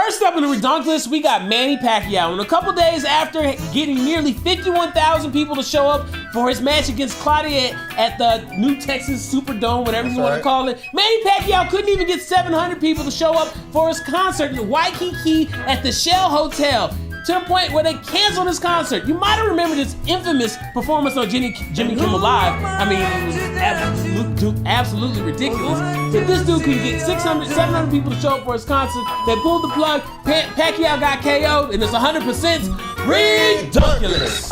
First up in the ReDonkulous, we got Manny Pacquiao. And a couple days after getting nearly 51,000 people to show up for his match against Claudia at the New Texas Superdome, whatever you want to call it, Manny Pacquiao couldn't even get 700 people to show up for his concert in Waikiki at the Shell Hotel, to the point where they canceled his concert. You might have remembered his infamous performance on Jimmy Kimmel Live. I mean, it was absolutely ridiculous. If this dude could get 700 people to show up for his concert, they pulled the plug, Pacquiao got KO'd, and it's 100% ReDonkulous.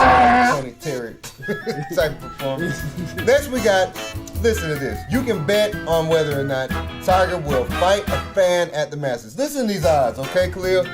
Tony Terry type of performance. Next we got, listen to this. You can bet on whether or not Tiger will fight a fan at the Masters. Listen to these odds, okay, Khalil?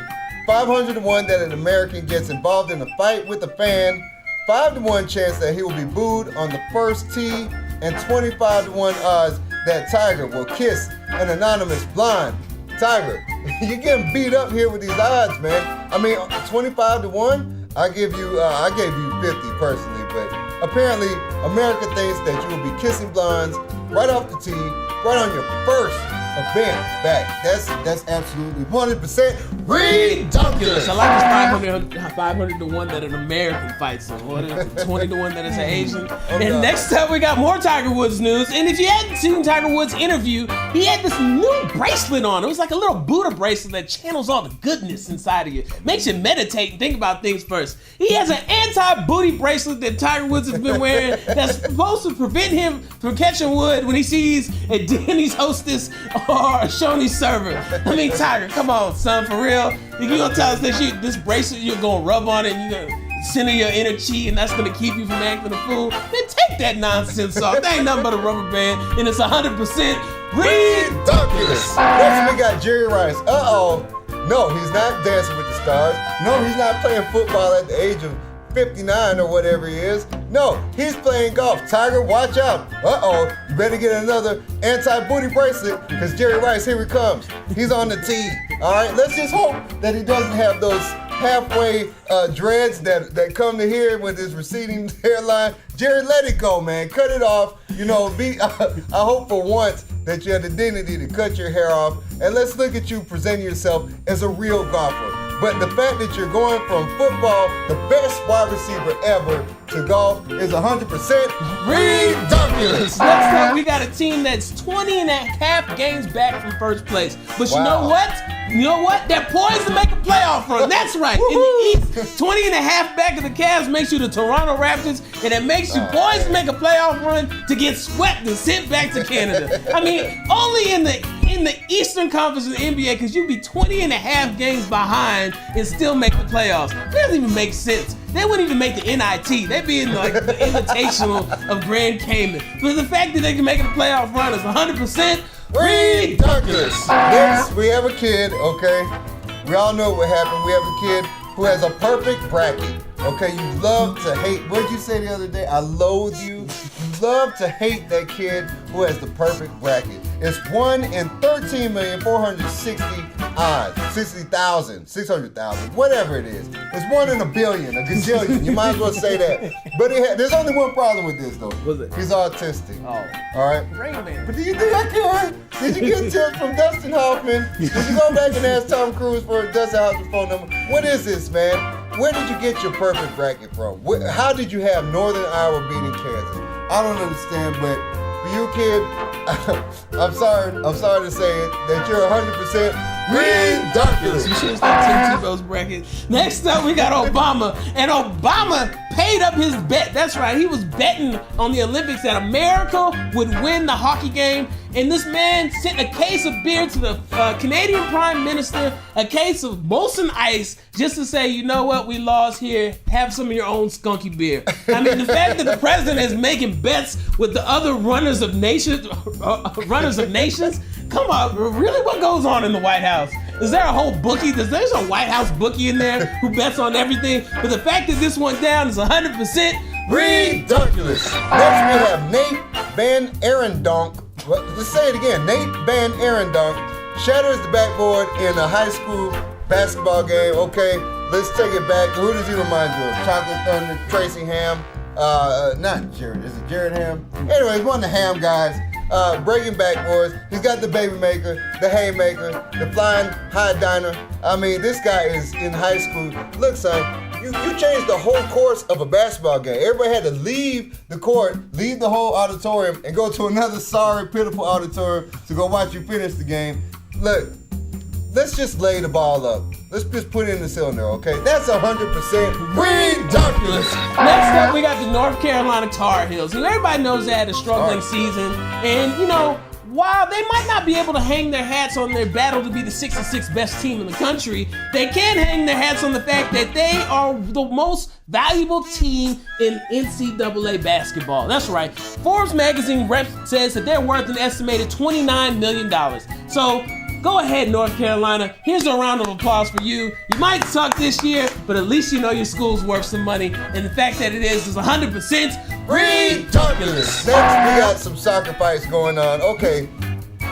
500 to 1 that an American gets involved in a fight with a fan, 5 to 1 chance that he will be booed on the first tee, and 25 to 1 odds that Tiger will kiss an anonymous blonde. Tiger, you're getting beat up here with these odds, man. I mean, 25 to 1, I gave you 50 personally, but apparently America thinks that you will be kissing blondes right off the tee, right on your first event back. That's absolutely 100% ReDonkulous. I like this 500 to 1 that an American fights him. What is it, 20 to 1 that is an Asian? And next up, we got more Tiger Woods news. And if you hadn't seen Tiger Woods' interview, he had this new bracelet on. It was like a little Buddha bracelet that channels all the goodness inside of you. Makes you meditate and think about things first. He has an anti-booty bracelet that Tiger Woods has been wearing that's supposed to prevent him from catching wood when he sees a Denny's hostess or a Shoney's server. I mean, Tiger, come on, son, for real. If you gonna tell us that this bracelet you're gonna rub on it and you're gonna center your inner chi and that's gonna keep you from acting a fool, then take that nonsense off. That ain't nothing but a rubber band, and it's 100% ReDonkulous. Next we got Jerry Rice. No, he's not Dancing with the Stars. No, he's not playing football at the age of 59 or whatever he is. No, he's playing golf. Tiger, watch out. You better get another anti-booty bracelet, because Jerry Rice, here he comes. He's on the tee. All right, let's just hope that he doesn't have those halfway dreads that come to here with his receding hairline. Jerry, let it go, man. Cut it off. You know, I hope for once that you have the dignity to cut your hair off, and let's look at you presenting yourself as a real golfer. But the fact that you're going from football, the best wide receiver ever, to golf is 100% ReDonkulous. Next up, we got a team that's 20 and a half games back from first place. But you know what? You know what? They're poised to make a playoff run. That's right. In the East, 20 and a half back of the Cavs makes you the Toronto Raptors, and it makes you poised to make a playoff run to get swept and sent back to Canada. I mean, only in the Eastern Conference of the NBA because you'd be 20 and a half games behind and still make the playoffs. That doesn't even make sense. They wouldn't even make the NIT. They'd be in like the Invitational of Grand Cayman. But the fact that they can make it a playoff run is 100% ReDonkulous. Next, we have a kid, okay? We all know what happened. We have a kid who has a perfect bracket, okay? You love to hate. What did you say the other day? I loathe you. You love to hate that kid who has the perfect bracket. It's 1 in 13,460,000 odds. 600,000, whatever it is. It's 1 in a billion, a gazillion. You might as well say that. But there's only one problem with this, though. What's it? He's autistic. Oh. All right? Rain Man. But do you think I care? Did you get tips from Dustin Hoffman? Did you go back and ask Tom Cruise for Dustin Hoffman's phone number? What is this, man? Where did you get your perfect bracket from? How did you have Northern Iowa beating Kansas? I don't understand, but for you, kid, I'm sorry to say it, that you're 100% ReDonkulous. You should have stopped Tim Tebow's bracket. Next up, we got Obama. And Obama paid up his bet. That's right. He was betting on the Olympics that America would win the hockey game. And this man sent a case of beer to the Canadian Prime Minister, a case of Molson Ice, just to say, you know what, we lost here. Have some of your own skunky beer. I mean, the fact that the president is making bets with the other runners of nations, come on, really, what goes on in the White House? Is there a whole bookie? There's a White House bookie in there who bets on everything. But the fact that this went down is 100% ReDonkulous. Next, we have Nate Van Arendonk. Let's say it again. Nate Van Arendonk shatters the backboard in a high school basketball game. Okay, let's take it back. Who does he remind you of? Chocolate Thunder, Tracy Ham. Not Jared. Is it Jared Ham? Anyways, one of the Ham guys. breaking backboards. He's got the baby maker, the haymaker, the flying high diner. I mean, this guy is in high school. Look, son. You changed the whole course of a basketball game. Everybody had to leave the court, leave the whole auditorium, and go to another sorry, pitiful auditorium to go watch you finish the game. Look, let's just lay the ball up. Let's just put it in the cylinder, okay? That's 100% ReDonkulous. Next up, we got the North Carolina Tar Heels. And everybody knows they had a struggling season. And, you know, while they might not be able to hang their hats on their battle to be the 66th best team in the country, they can hang their hats on the fact that they are the most valuable team in NCAA basketball. That's right. Forbes magazine rep says that they're worth an estimated $29 million. So go ahead, North Carolina. Here's a round of applause for you. You might suck this year, but at least you know your school's worth some money. And the fact that it is 100% ReDonkulous. Next, we got some soccer fights going on. Okay,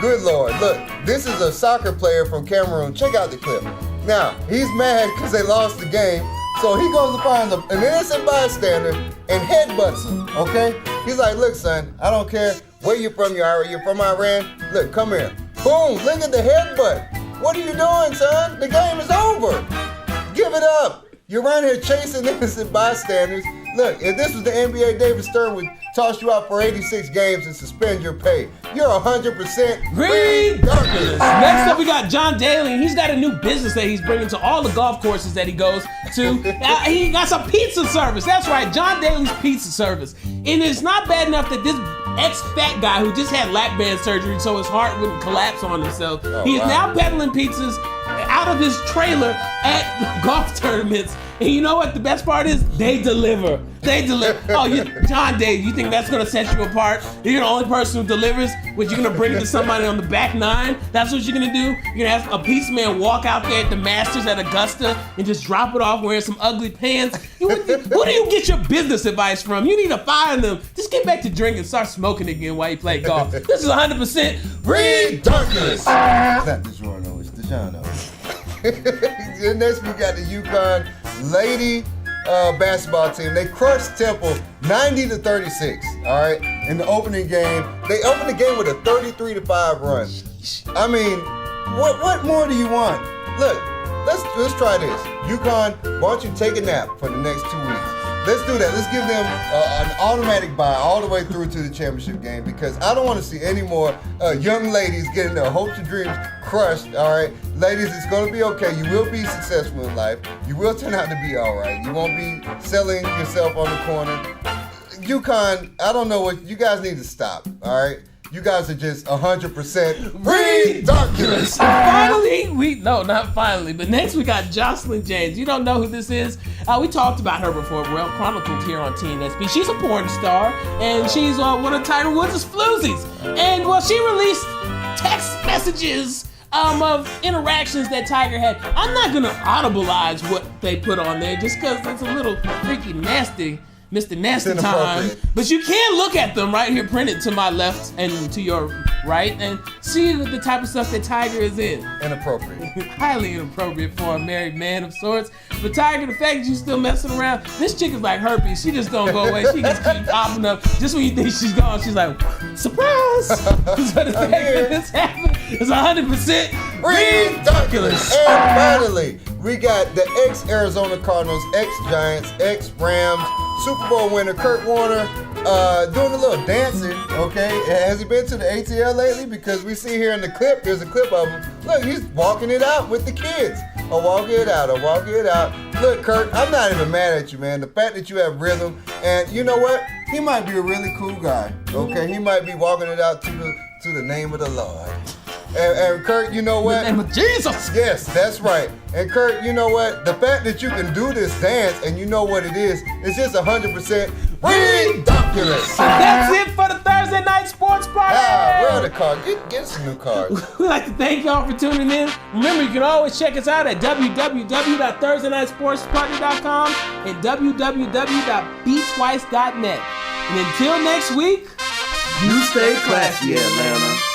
good Lord. Look, this is a soccer player from Cameroon. Check out the clip. Now, he's mad because they lost the game, so he goes to find an innocent bystander and headbutts him, okay? He's like, look, son, I don't care where you're from. You're from Iran? Look, come here. Boom, look at the headbutt. What are you doing, son? The game is over. Give it up. You're around here chasing innocent bystanders. Look, if this was the NBA, David Stern would toss you out for 86 games and suspend your pay. You're 100% ReDonkulous. Next up, we got John Daly, and he's got a new business that he's bringing to all the golf courses that he goes to. He got some pizza service. That's right, John Daly's Pizza Service. And it's not bad enough that this ex-fat guy who just had lap band surgery so his heart wouldn't collapse on himself, he's now peddling pizzas out of his trailer at golf tournaments. And you know what the best part is? They deliver. They deliver. Oh, John Daly, you think that's going to set you apart? You're the only person who delivers, but you're going to bring it to somebody on the back nine? That's what you're going to do? You're going to have a pizza man walk out there at the Masters at Augusta and just drop it off wearing some ugly pants? Who do you get your business advice from? You need to fire them. Just get back to drinking and start smoking again while you play golf. This is 100% ReDonkulous. Not DiGiorno, it's DeJono. Next, we got the UConn lady basketball team. They crushed Temple 90-36. All right, in the opening game. They opened the game with a 33-5 run. I mean, what more do you want? Look, let's try this. UConn, why don't you take a nap for the next 2 weeks? Let's do that. Let's give them an automatic bye all the way through to the championship game, because I don't want to see any more young ladies getting their hopes and dreams crushed, all right? Ladies, it's going to be okay. You will be successful in life. You will turn out to be all right. You won't be selling yourself on the corner. UConn, I don't know what, you guys need to stop, all right? You guys are just 100% ReDonkulous. Finally, not finally, but next we got Jocelyn James. You don't know who this is? We talked about her before, well chronicled here on TNSP. She's a porn star, and she's one of Tiger Woods' floozies. And well, she released text messages of interactions that Tiger had. I'm not gonna audibilize what they put on there just because it's a little freaky nasty. Mr. Nasty Time, but you can look at them right here printed to my left and to your right and see the type of stuff that Tiger is in. Inappropriate. Highly inappropriate for a married man of sorts. But Tiger, the fact that you still messing around, this chick is like herpes. She just don't go away. She just keep popping up. Just when you think she's gone, she's like, surprise! So the fact that this happened is 100% ReDonkulous. And finally, we got the ex-Arizona Cardinals, ex-Giants, ex-Rams, Super Bowl winner Kurt Warner doing a little dancing, okay? Has he been to the ATL lately? Because we see here in the clip, there's a clip of him. Look, he's walking it out with the kids. Walk it out. Look, Kurt, I'm not even mad at you, man. The fact that you have rhythm, and you know what? He might be a really cool guy, okay? He might be walking it out to the name of the Lord. And Kurt, you know what? In the name of Jesus. Yes, that's right. And Kurt, you know what? The fact that you can do this dance and you know what it is, it's just 100% ReDonkulous. That's it for the Thursday Night Sports Party. Where are the cards? Get some new cards. We'd like to thank y'all for tuning in. Remember, you can always check us out at www.thursdaynightsportsparty.com and www.beatstwice.net. And until next week, You stay classy, Atlanta.